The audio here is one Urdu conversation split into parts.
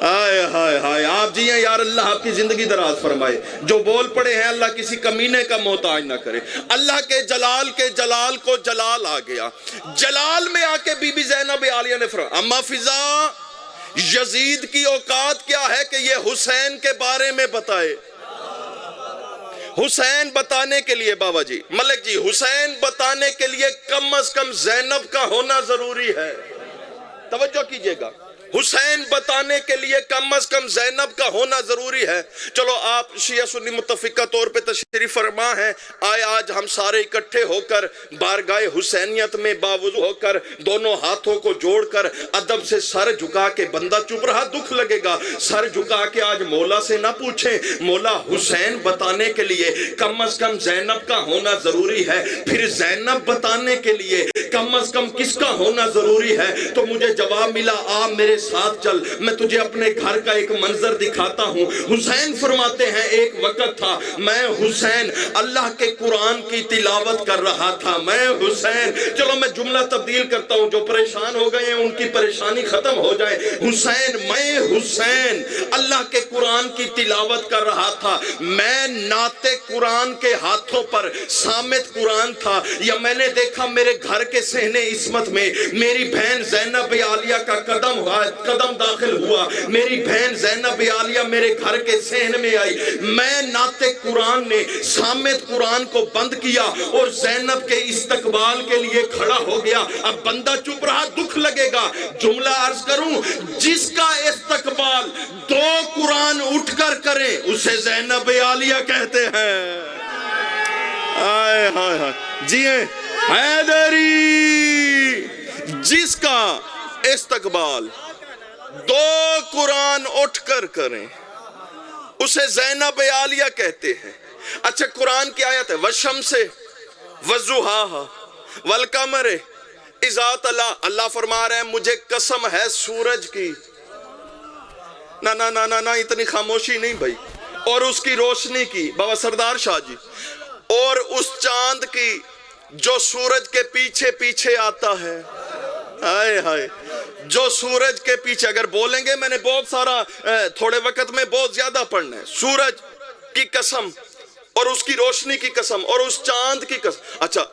آئے ہائے ہائے، آپ جی ہیں یار، اللہ آپ کی زندگی دراز فرمائے۔ جو بول پڑے ہیں اللہ کسی کمینے کا محتاج نہ کرے۔ اللہ کے جلال کو جلال آ گیا، جلال میں آ کے بی بی زینب عالیہ نے فرمایا اما فضا، یزید کی اوقات کیا ہے کہ یہ حسین کے بارے میں بتائے۔ حسین بتانے کے لیے بابا جی ملک جی، حسین بتانے کے لیے کم از کم زینب کا ہونا ضروری ہے۔ توجہ کیجئے گا، حسین بتانے کے لیے کم از کم زینب کا ہونا ضروری ہے۔ چلو آپ شیعہ سنی متفقہ طور پہ تشریف فرما ہیں، آئے آج ہم سارے اکٹھے ہو کر بارگاہ حسینیت میں باوضو ہو کر دونوں ہاتھوں کو جوڑ کر ادب سے سر جھکا کے، بندہ چپ رہا دکھ لگے گا، سر جھکا کے آج مولا سے نہ پوچھیں مولا حسین بتانے کے لیے کم از کم زینب کا ہونا ضروری ہے، پھر زینب بتانے کے لیے کم از کم کس کا ہونا ضروری ہے؟ تو مجھے جواب ملا، آ میرے ساتھ چل، میں تجھے اپنے گھر کا ایک منظر دکھاتا ہوں۔ حسین فرماتے ہیں ایک وقت تھا میں حسین اللہ کے قرآن کی تلاوت کر رہا تھا، میں حسین، چلو میں جملہ تبدیل کرتا ہوں، جو پریشان ہو گئے ہیں ان کی پریشانی ختم ہو جائے۔ حسین، میں حسین اللہ کے قرآن کی تلاوت کر رہا تھا، میں نعت قرآن کے ہاتھوں پر سامت قرآن تھا، یا میں نے دیکھا میرے گھر کے صحن عصمت میں میری بہن زینب عالیہ کا قدم داخل ہوا، میری بہن زینب عالیہ میرے گھر کے صحن میں آئی، میں نعت قرآن نے سامت قرآن کو بند کیا اور زینب کے استقبال کے لیے کھڑا ہو گیا۔ اب بندہ چپ رہا دکھ لگے گا، جملہ عرض کروں، جس کا استقبال دو قرآن اٹھ کر کریں اسے زینب عالیہ کہتے ہیں۔ آئے ہائے ہائے، جی ہیں حیدری، جس کا استقبال دو قرآن اٹھ کر کریں اسے زینب عالیہ کہتے ہیں۔ اچھا قرآن کی آیت ہے وَالشَّمْسِ وَالضُّحَاهَا وَالْقَمَرِ اِذَا طَلَعَ، اللہ فرما رہے ہیں مجھے قسم ہے سورج کی، نہ اتنی خاموشی نہیں بھائی، اور اس کی روشنی کی، بابا سردار شاہ جی، اور اس چاند کی جو سورج کے پیچھے پیچھے آتا ہے۔ آئے ہائے، جو سورج کے پیچھے، اگر بولیں گے میں نے بہت سارا تھوڑے وقت میں بہت زیادہ پڑھنا ہے، سورج کی قسم اور اس کی روشنی کی قسم اور اس چاند کی قسم۔ اچھا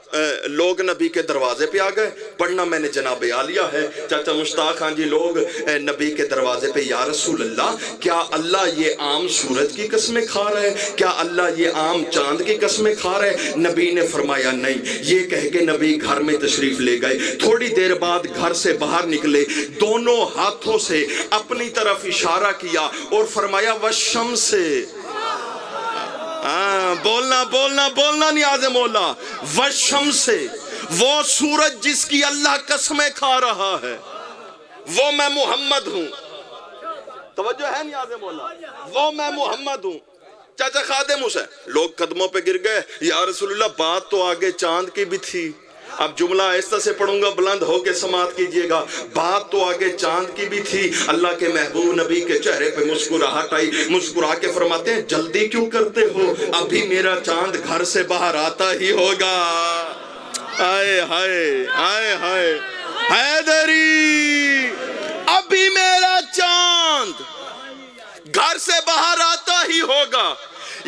لوگ نبی کے دروازے پہ آ گئے، پڑھنا میں نے جناب عالیہ ہے، چاچا مشتاق خان جی، لوگ نبی کے دروازے پہ یا رسول اللہ کیا اللہ یہ عام سورج کی قسمیں کھا رہے ہیں؟ کیا اللہ یہ عام چاند کی قسمیں کھا رہے ہیں؟ نبی نے فرمایا نہیں، یہ کہہ کے نبی گھر میں تشریف لے گئے، تھوڑی دیر بعد گھر سے باہر نکلے، دونوں ہاتھوں سے اپنی طرف اشارہ کیا اور فرمایا وَالشَّمْسِ، بولنا نیاز مولا، وَالشَّمْسِ، وہ سورج جس کی اللہ قسمیں کھا رہا ہے، وہ میں محمد ہوں۔ توجہ ہے نیاز مولا، وہ میں محمد ہوں۔ چاچا خادم حسین، لوگ قدموں پہ گر گئے، یا رسول اللہ بات تو آگے چاند کی بھی تھی۔ اب جملہ ایسا سے پڑھوں گا، بلند ہو کے سماعت کیجئے گا، بات تو آگے چاند کی بھی تھی۔ اللہ کے محبوب نبی کے چہرے پہ مسکراہٹ آئی، مسکرا کے فرماتے ہیں جلدی کیوں کرتے ہو، ابھی میرا چاند گھر سے باہر آتا ہی ہوگا۔ آئے ہائے آئے ہائے، حیدری، ابھی میرا چاند گھر سے باہر آتا ہی ہوگا۔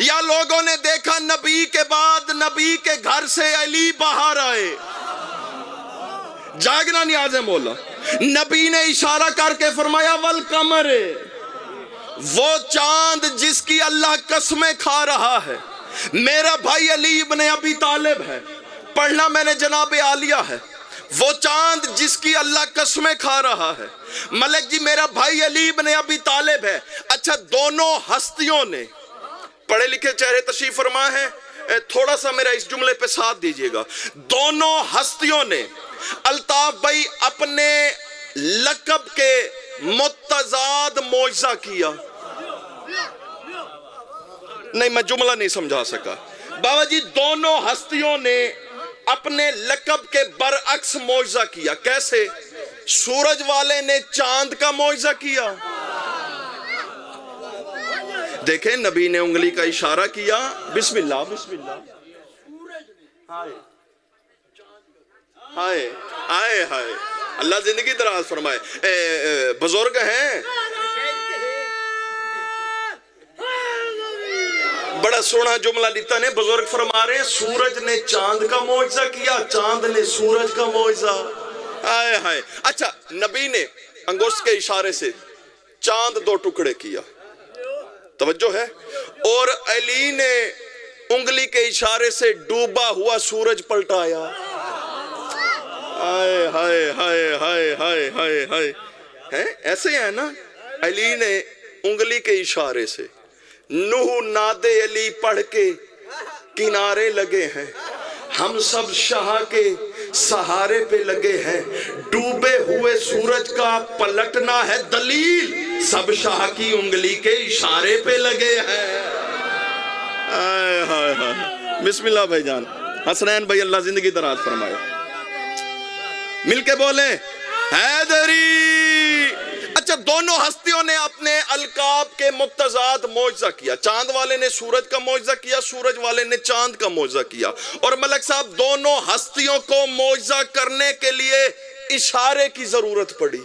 یا لوگوں نے دیکھا نبی کے بعد نبی کے گھر سے علی باہر آئے، جاگنا نیاز مولا، نبی نے اشارہ کر کے فرمایا والقمر، وہ چاند جس کی اللہ قسمیں کھا رہا ہے، میرا بھائی علی ابن ابی طالب ہے، پڑھنا میں نے جناب عالیہ ہے، وہ چاند جس کی اللہ قسمیں کھا رہا ہے، ملک جی میرا بھائی علی ابن ابی طالب ہے۔ اچھا دونوں ہستیوں نے، پڑھے لکھے چہرے تشریف فرما ہیں، تھوڑا سا میرا اس جملے پہ ساتھ دیجئے گا، دونوں ہستیوں نے الطاف بھائی اپنے لقب کے متضاد معجزہ کیا۔ نہیں میں جملہ نہیں سمجھا سکا بابا جی، دونوں ہستیوں نے اپنے لقب کے برعکس معجزہ کیا۔ کیسے؟ سورج والے نے چاند کا معجزہ کیا، دیکھیں نبی نے انگلی کا اشارہ کیا، بسم اللہ بسم اللہ، ہائے ہائے ہائے، اللہ زندگی دراز فرمائے۔ بزرگ ہیں بڑا سونا جملہ لیتا نے بزرگ فرما رہے ہیں سورج نے چاند کا معجزہ کیا، چاند نے سورج کا معجزہ. آئے ہائے. اچھا نبی نے انگشت کے اشارے سے چاند 2 ٹکڑے کیا، توجہ ہے، اور علی نے انگلی کے اشارے سے ڈوبا ہوا سورج پلٹایا. ہائے ہائے ہائے ہائے ہائے ہائے ہائے. ایسے ہے نا، علی نے انگلی کے اشارے سے نوح ناد علی پڑھ کے کنارے لگے ہیں، ہم سب شاہ کے سہارے پہ لگے ہیں، ڈوبے ہوئے سورج کا پلٹنا ہے دلیل، سب شاہ کی انگلی کے اشارے پہ لگے ہیں. بسم اللہ بھائی جان. حسنین بھائی اللہ زندگی دراز فرمائے. مل کے بولیں حیدری. اچھا دونوں ہستیوں نے اپنے القاب کے متضاد معجزہ کیا. چاند والے نے سورج کا معجزہ کیا، سورج والے نے چاند کا معجزہ کیا. اور ملک صاحب دونوں ہستیوں کو معجزہ کرنے کے لیے اشارے کی ضرورت پڑی.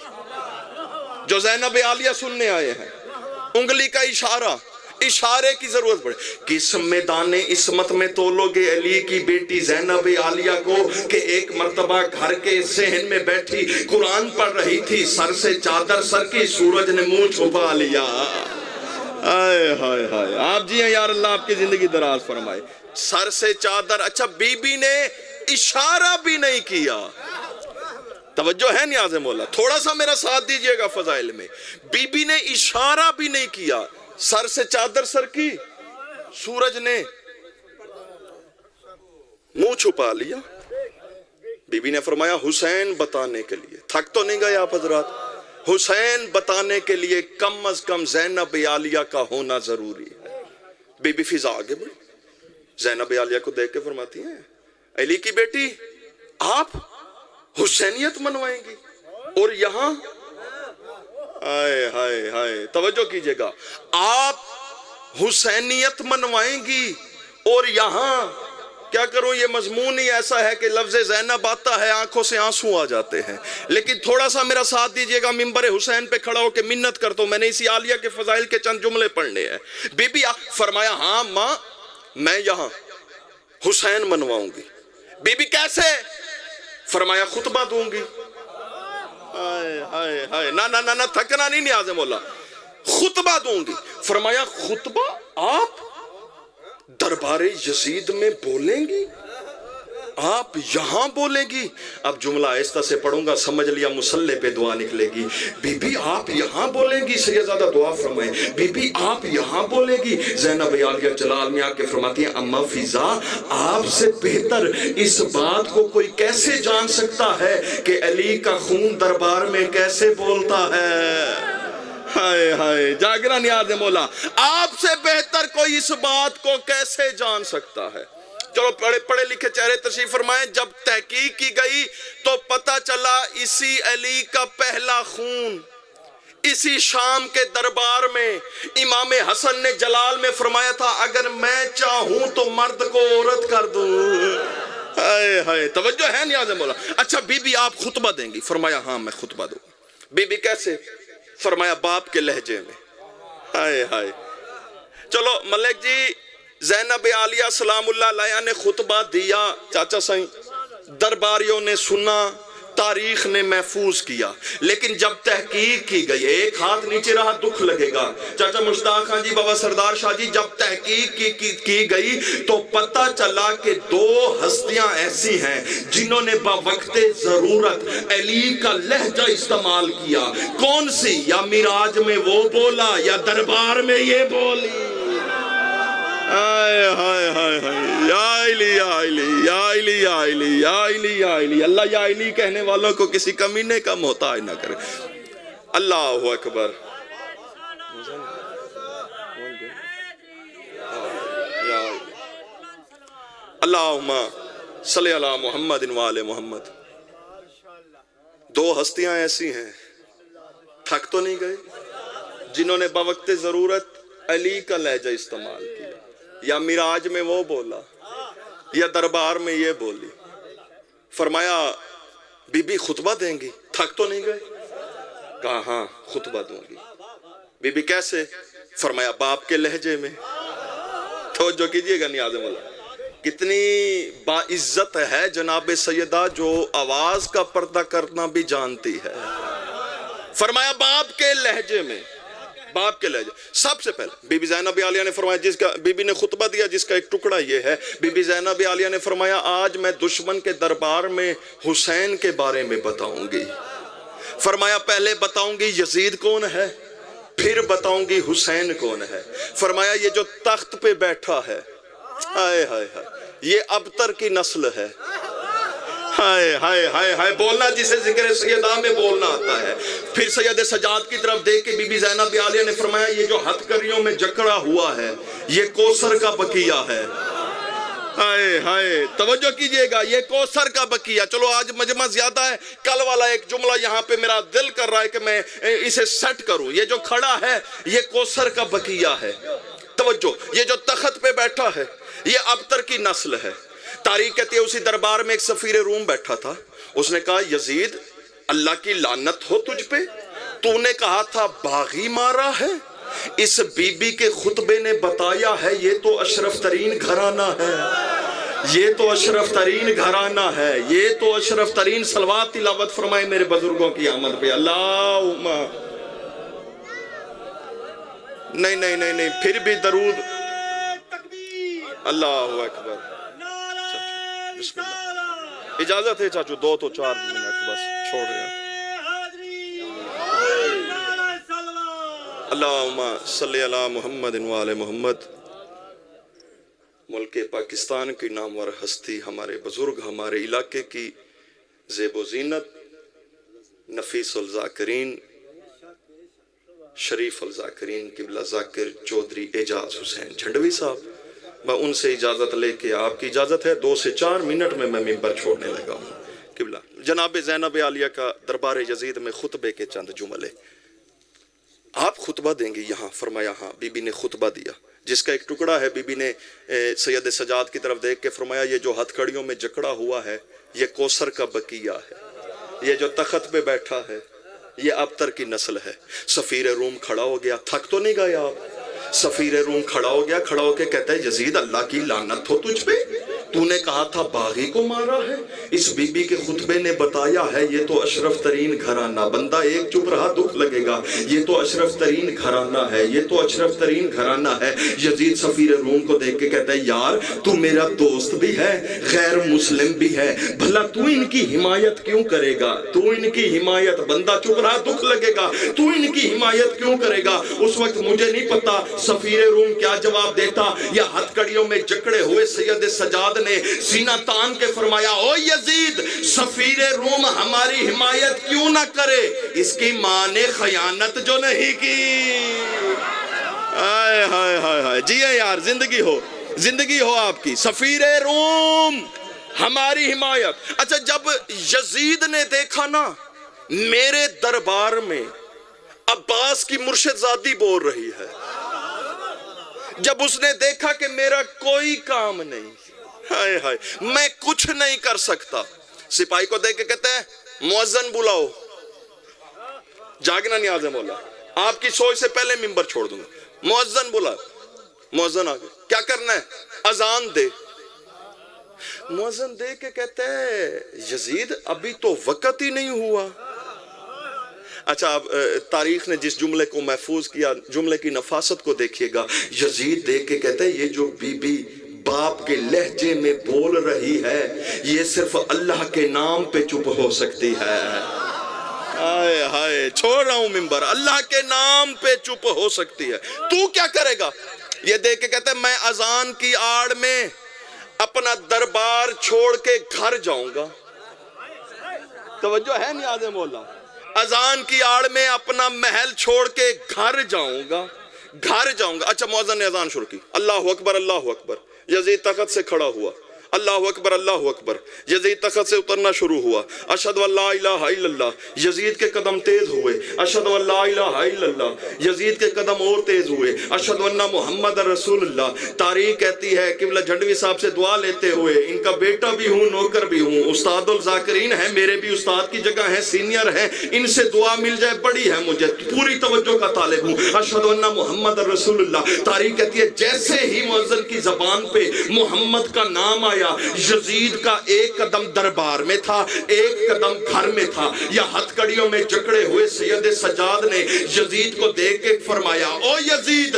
جو زینب عالیہ سننے آئے ہیں، انگلی کا اشارے کی ضرورت پڑے. کس میدان عصمت میں تولو گے علی کی بیٹی زینب عالیہ کو کہ ایک مرتبہ گھر کے صحن میں بیٹھی قرآن پڑھ رہی تھی، سر سے چادر سر کی، سورج نے منہ چھپا لیا. آئے ہائے ہائے. آپ جی ہیں یار، اللہ آپ کی زندگی دراز فرمائے. سر سے چادر. اچھا بی بی نے اشارہ بھی نہیں کیا. توجہ ہے نیاز مولا، تھوڑا سا میرا ساتھ دیجئے گا فضائل میں. بی بی نے اشارہ بھی نہیں کیا، سر سے چادر سر کی، سورج نے منہ چھپا لیا. بی بی نے فرمایا حسین بتانے کے لیے، تھک تو نہیں گئے آپ حضرات، حسین بتانے کے لیے کم از کم زینب عالیہ کا ہونا ضروری ہے. بی بی فضا آگے بڑھی، زینب عالیہ کو دیکھ کے فرماتی ہیں علی کی بیٹی آپ حسینیت منوائیں گی اور یہاں. آئے ہائے ہائے. توجہ کیجئے گا، آپ حسینیت منوائیں گی اور یہاں کیا کروں. یہ مضمون ہی ایسا ہے کہ لفظ زینب آتا ہے آنکھوں سے آنسو آ جاتے ہیں. لیکن تھوڑا سا میرا ساتھ دیجئے گا، ممبر حسین پہ کھڑا ہو کے منت کرتا ہوں، میں نے اسی عالیہ کے فضائل کے چند جملے پڑھنے ہیں. بی بی فرمایا ہاں ماں میں یہاں حسین منواؤں گی. بی بی کیسے؟ فرمایا خطبہ دوں گی. نہ تھکنا نہیں نیاز مولا، خطبہ دوں گی. فرمایا خطبہ آپ دربار یزید میں بولیں گی، آپ یہاں بولیں گی. اب جملہ آہستہ سے پڑھوں گا، سمجھ لیا مصلے پہ دعا نکلے گی. بی بی آپ یہاں بولیں گی. سیدزادہ دعا فرمائیں. بی بی آپ یہاں بولیں گی. زینب عالیہ جلال میں آ کے فرماتی ہیں اما فضا آپ سے بہتر اس بات کو کوئی کیسے جان سکتا ہے کہ علی کا خون دربار میں کیسے بولتا ہے. ہائے ہائے. جاگرہ نیاز مولا، آپ سے بہتر کوئی اس بات کو کیسے جان سکتا ہے. چلو پڑھے لکھے چہرے تشریف فرمائیں. جب تحقیق کی گئی تو پتہ چلا اسی علی کا پہلا خون اسی شام کے دربار میں امام حسن نے جلال میں فرمایا تھا اگر میں چاہوں تو مرد کو عورت کر دوں. ہائے ہائے. توجہ ہے نیاز مولا. اچھا بی بی آپ خطبہ دیں گی؟ فرمایا ہاں میں خطبہ دوں. بی بی کیسے؟ فرمایا باپ کے لہجے میں. ہائے ہائے. چلو ملک جی زینب عالیہ سلام اللہ علیہ نے خطبہ دیا، چاچا سائیں درباریوں نے سنا، تاریخ نے محفوظ کیا. لیکن جب تحقیق کی گئی، ایک ہاتھ نیچے رہا دکھ لگے گا چاچا مشتاق خان جی، بابا سردار شاہ جی، جب تحقیق کی گئی تو پتہ چلا کہ 2 ہستیاں ایسی ہیں جنہوں نے بوقت ضرورت علی کا لہجہ استعمال کیا. کون سی؟ یا معراج میں وہ بولا یا دربار میں یہ بولی. آئے ہائے ہائے ہائے. یا علی یا علی یا علی یا علی یا علی یا علی. اللہ یا علی کہنے والوں کو کسی کمینے کا محتاج نہ کرے. اللہ اکبر. اللہم صلی علی محمد و آل محمد. 2 ہستیاں ایسی ہیں، تھک تو نہیں گئے، جنہوں نے بوقت ضرورت علی کا لہجہ استعمال کیا. یا معراج میں وہ بولا یا دربار میں یہ بولی. فرمایا بی بی خطبہ دیں گی؟ تھک تو نہیں گئے؟ کہا ہاں خطبہ دوں گی. بی بی کیسے؟ فرمایا باپ کے لہجے میں. توجہ کیجئے گا نیاز مولا، کتنی باعزت ہے جناب سیدہ جو آواز کا پردہ کرنا بھی جانتی ہے۔ فرمایا باپ کے لہجے میں، باپ کے لہجے سب سے پہلے بی بی زینب عالیہ نے فرمایا، جس کا بی بی نے خطبہ دیا جس کا ایک ٹکڑا یہ ہے، بی بی زینب عالیہ نے فرمایا آج میں دشمن کے دربار میں حسین کے بارے میں بتاؤں گی۔ فرمایا پہلے بتاؤں گی یزید کون ہے، پھر بتاؤں گی حسین کون ہے۔ فرمایا یہ جو تخت پہ بیٹھا ہے، ہائے ہائے ہائے، یہ ابتر کی نسل ہے۔ ہائے ہائے ہائے ہائے، بولنا جسے ذکر سیدہ میں بولنا آتا ہے۔ پھر سید سجاد کی طرف دیکھ کے بی بی زینب عالیہ نے فرمایا یہ جو ہتھ کریوں میں جکڑا ہوا ہے یہ کوثر کا بقیہ ہے۔ ہائے ہائے، توجہ کیجئے گا، یہ کوثر کا بقیہ۔ چلو آج مجمع زیادہ ہے، کل والا ایک جملہ یہاں پہ میرا دل کر رہا ہے کہ میں اسے سیٹ کروں۔ یہ جو کھڑا ہے یہ کوثر کا بقیہ ہے۔ توجہ، یہ جو تخت پہ بیٹھا ہے یہ ابتر کی نسل ہے۔ تاریخ کہتی ہے اسی دربار میں ایک سفیر روم بیٹھا تھا، اس نے کہا یزید اللہ کی لعنت ہو تجھ پہ، تو نے کہا تھا باغی مارا ہے، اس بی بی کے خطبے نے بتایا ہے یہ تو اشرف ترین گھرانہ ہے، یہ تو اشرف ترین گھرانہ ہے، یہ تو اشرف ترین۔ صلوات تلاوت فرمائے میرے بزرگوں کی آمد پہ، اللہم نہیں نہیں نہیں نہیں، پھر بھی درود، اللہ اکبر۔ بسم اللہ، اجازت ہے چاچو 2 تو 4 منٹ بس چھوڑ رہے ہیں۔ اللہم صلی علی محمد وآل محمد۔ ملک پاکستان کی نامور ہستی، ہمارے بزرگ، ہمارے علاقے کی زیب و زینت، نفیس الذاکرین، شریف الذاکرین، قبلہ ذاکر چودھری اعجاز حسین جھنڈوی صاحب، میں ان سے اجازت لے کے، آپ کی اجازت ہے 2 سے 4 منٹ میں ممبر چھوڑنے لگا ہوں۔ قبلہ جناب زینب عالیہ کا دربار یزید میں خطبے کے چند جملے، آپ خطبہ دیں گے یہاں؟ فرمایا ہاں۔ بی بی نے خطبہ دیا جس کا ایک ٹکڑا ہے، بی بی نے سید سجاد کی طرف دیکھ کے فرمایا یہ جو ہتھ کڑیوں میں جکڑا ہوا ہے یہ کوثر کا بقیہ ہے، یہ جو تخت پہ بیٹھا ہے یہ ابتر کی نسل ہے۔ سفیر روم کھڑا ہو گیا، تھک تو نہیں گئے آپ؟ سفیر روم کھڑا ہو گیا، کھڑا ہو کے کہتا ہے یزید اللہ کی لعنت ہو تجھ پہ، تو نے کہا تھا باغی کو مارا ہے، اس بی بی کے خطبے نے بتایا ہے یہ تو اشرف ترین گھرانہ۔ بندہ ایک چپ رہا دکھ لگے گا، یہ تو اشرف ترین گھرانہ ہے، یہ تو اشرف ترین گھرانہ ہے۔ یزید سفیر روم کو دیکھ کے کہتا ہے یار تو میرا دوست بھی ہے، غیر مسلم بھی ہے، بھلا تو ان کی حمایت کیوں کرے گا؟ تو ان کی حمایت، بندہ چپ رہا دکھ لگے گا، تو ان کی حمایت کیوں کرے گا؟ اس وقت مجھے نہیں پتا سفیر روم کیا جواب دیتا، یا ہتھ کڑیوں میں جکڑے ہوئے سید سجاد نے سینہ تان کے فرمایا او یزید سفیر روم ہماری حمایت کیوں نہ کرے، اس کی ماں نے خیانت جو نہیں کی۔ آئے ہائے ہائے ہائے، جی یار زندگی ہو آپ کی، سفیر روم ہماری حمایت۔ اچھا جب یزید نے دیکھا نا میرے دربار میں عباس کی مرشد زادی بول رہی ہے، جب اس نے دیکھا کہ میرا کوئی کام نہیں، ہائے ہائے میں کچھ نہیں کر سکتا، سپاہی کو دیکھ کے کہتے ہیں مؤذن بلاؤ۔ جاگنا نیاز ہے مولا، آپ کی سوچ سے پہلے ممبر چھوڑ دوں گا۔ مؤذن بلا، مؤذن آگے کیا کرنا ہے؟ اذان دے۔ مؤذن دے کے کہتے ہیں یزید ابھی تو وقت ہی نہیں ہوا۔ اچھا اب تاریخ نے جس جملے کو محفوظ کیا، جملے کی نفاست کو دیکھیے گا۔ یزید دیکھ کے کہتے ہیں یہ جو بی بی باپ کے لہجے میں بول رہی ہے یہ صرف اللہ کے نام پہ چپ ہو سکتی ہے۔ ہائے ہائے، چھوڑ رہا ہوں ممبر، اللہ کے نام پہ چپ ہو سکتی ہے، تو کیا کرے گا؟ یہ دیکھ کے کہتے ہیں میں اذان کی آڑ میں اپنا دربار چھوڑ کے گھر جاؤں گا۔ توجہ ہے نیاز مولا، اذان کی آڑ میں اپنا محل چھوڑ کے گھر جاؤں گا۔ اچھا مؤذن نے اذان شروع کی، اللہ اکبر اللہ اکبر، یزید تخت سے کھڑا ہوا، اللہ اکبر اللہ اکبر، یزید تخت سے اترنا شروع ہوا، اشہد ان لا الہ الا اللہ، یزید کے قدم تیز ہوئے، اشہد ان لا الہ الا اللہ، یزید کے قدم اور تیز ہوئے، اشہد ان محمد رسول اللہ۔ تاریخ کہتی ہے قبلہ جھنڈوی صاحب سے دعا لیتے ہوئے، ان کا بیٹا بھی ہوں نوکر بھی ہوں، استاد الذاکرین ہیں، میرے بھی استاد کی جگہ ہیں، سینئر ہیں، ان سے دعا مل جائے بڑی ہے، مجھے پوری توجہ کا طالب ہوں، اشہد ان محمد رسول اللہ۔ تاریخ کہتی ہے جیسے ہی مؤذن کی زبان پہ محمد کا نام آیا، یزید کا ایک قدم دربار میں تھا، ایک قدم گھر میں تھا، یا ہتھ کڑیوں میں جکڑے ہوئے سید سجاد نے یزید کو دیکھ کے فرمایا، او یزید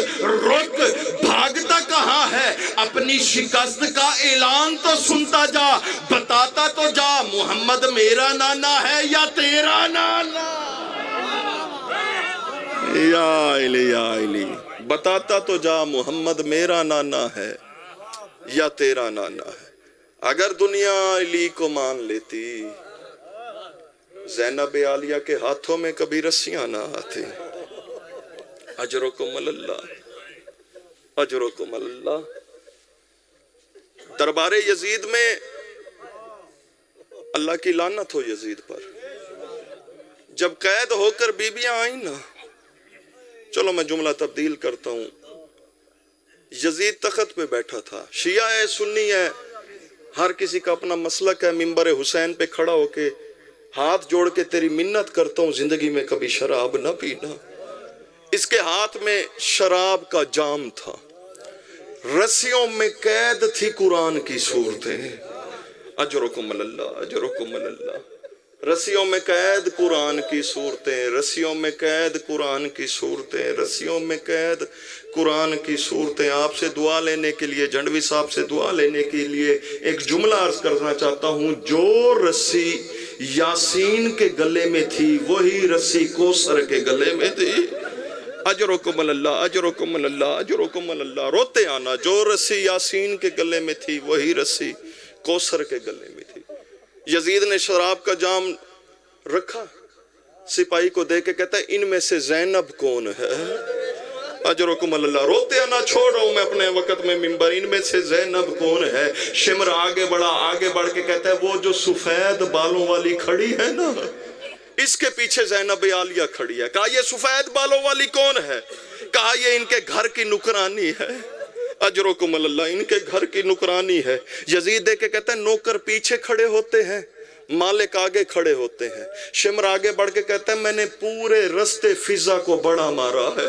رک، بھاگتا کہاں ہے، اپنی شکست کا اعلان تو سنتا جا، بتاتا تو جا محمد میرا نانا ہے یا تیرا نانا، یا علی بتاتا تو جا محمد میرا نانا ہے یا تیرا نانا ہے۔ اگر دنیا علی کو مان لیتی، زینب عالیہ کے ہاتھوں میں کبھی رسیاں نہ آتی۔ اجرکم اللہ، اجرکم اللہ۔ دربار یزید میں اللہ کی لعنت ہو یزید پر۔ جب قید ہو کر بیویاں آئیں نا، چلو میں جملہ تبدیل کرتا ہوں، یزید تخت پہ بیٹھا تھا، شیعہ ہے سنی ہے، ہر کسی کا اپنا مسلک ہے، منبر حسین پہ کھڑا ہو کے ہاتھ جوڑ کے تیری منت کرتا ہوں زندگی میں کبھی شراب نہ پینا۔ اس کے ہاتھ میں شراب کا جام تھا، رسیوں میں قید تھی قرآن کی صورتیں۔ اجرکم اللہ، اجرکم اللہ۔ رسیوں میں قید قرآن کی صورتیں، رسیوں میں قید قرآن کی صورتیں، رسیوں میں قید قرآن کی صورتیں۔ آپ سے دعا لینے کے لیے، جھنڈوی صاحب سے دعا لینے کے لیے ایک جملہ عرض کرنا چاہتا ہوں، جو رسی یاسین کے گلے میں تھی وہی رسی کوثر کے گلے میں تھی۔ اجرکم اللہ، اجرکم اللہ، اجرکم اللہ۔ روتے آنا، جو رسی یاسین کے گلے میں تھی وہی رسی کوثر کے گلے میں تھی۔ یزید نے شراب کا جام رکھا، سپاہی کو دے کے کہتا ہے ان میں سے زینب کون ہے؟ اجرکم اللہ۔ روتے آنا چھوڑ رہا ہوں میں اپنے وقت میں منبر، ان میں سے زینب کون ہے؟ شمر آگے بڑھا، آگے بڑھ کے کہتا ہے وہ جو سفید بالوں والی کھڑی ہے نا، اس کے پیچھے زینب عالیہ کھڑی ہے۔ کہا یہ سفید بالوں والی کون ہے؟ کہا یہ ان کے گھر کی نکرانی ہے۔ اجرکم اللہ، ان کے گھر کی نکرانی ہے۔ یزید دیکھ کے کہتا ہے نوکر پیچھے کھڑے ہوتے ہیں، مالک آگے کھڑے ہوتے ہیں۔ شمر آگے بڑھ کے کہتا ہے میں نے پورے رستے فضا کو بڑا مارا ہے۔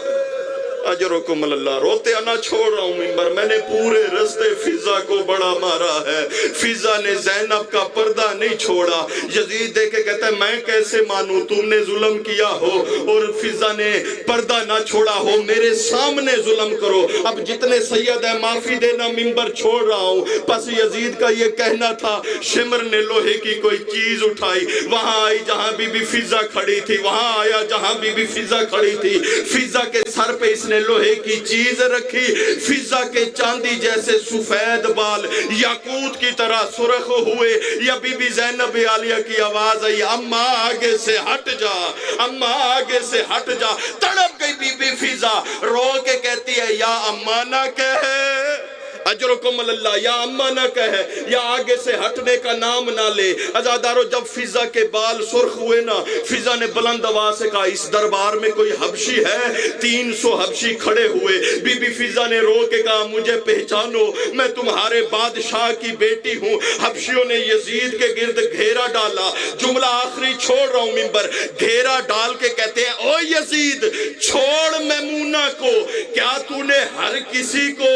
اجرکم اللہ۔ روتے آنا چھوڑ رہا ہوں منبر، میں نے پورے رستے فضا کو بڑا مارا ہے، فضا نے زینب کا پردہ نہیں چھوڑا۔ یزید دیکھ کے کہتا ہے میں کیسے مانوں تم نے ظلم کیا ہو اور فضا نے پردہ نہ چھوڑا ہو، میرے سامنے ظلم کرو۔ اب جتنے سید ہیں معافی دینا، منبر چھوڑ رہا ہوں۔ پس یزید کا یہ کہنا تھا، شمر نے لوہے کی کوئی چیز اٹھائی، وہاں آئی جہاں بی بی فضا کھڑی تھی، وہاں آیا جہاں بی بی فضا کھڑی تھی۔ فضا کے سر پہ اس نے لوہے کی چیز رکھی، فضا کے چاندی جیسے سفید بال یاقوت کی طرح سرخ ہوئے۔ یا بی بی زینب عالیہ کی آواز آئی، اماں آگے سے ہٹ جا، اماں آگے سے ہٹ جا۔ تڑپ گئی بی بی فضا، رو کے کہتی ہے یا اماں نہ کہے، اجرکم اللہ، یا اماں نہ کہے، یا آگے سے ہٹنے کا نام نہ لے۔ عزادارو جب فضا کے بال سرخ ہوئے نا، فضا نے بلند آواز سے کہا اس دربار میں کوئی حبشی ہے؟ 300 حبشی کھڑے ہوئے۔ بی بی فضا نے رو کے کہا مجھے پہچانو، میں تمہارے بادشاہ کی بیٹی ہوں۔ حبشیوں نے یزید کے گرد گھیرا ڈالا۔ جملہ آخری چھوڑ رہا ہوں منبر، گھیرا ڈال کے کہتے ہیں او یزید چھوڑ میمونہ کو، کیا تو نے ہر کسی کو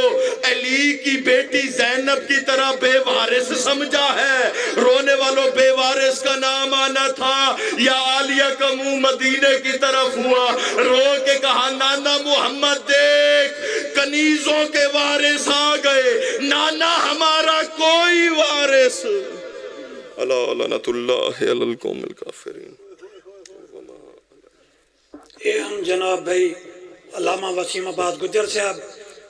علی کی بیٹی زینب کی طرح بے وارث سمجھا ہے؟ رونے والوں بے وارث کا نام آنا تھا، یا عالیہ کا منہ مدینے کی طرف ہوا، رو کے کہا نانا محمد دیکھ کنیزوں کے وارث آ گئے، نانا ہمارا کوئی وارث۔ اللہ لعنت اللہ علی القوم الکافرین۔ یہ ہم جناب بھائی علامہ وسیم آباد گجر صاحب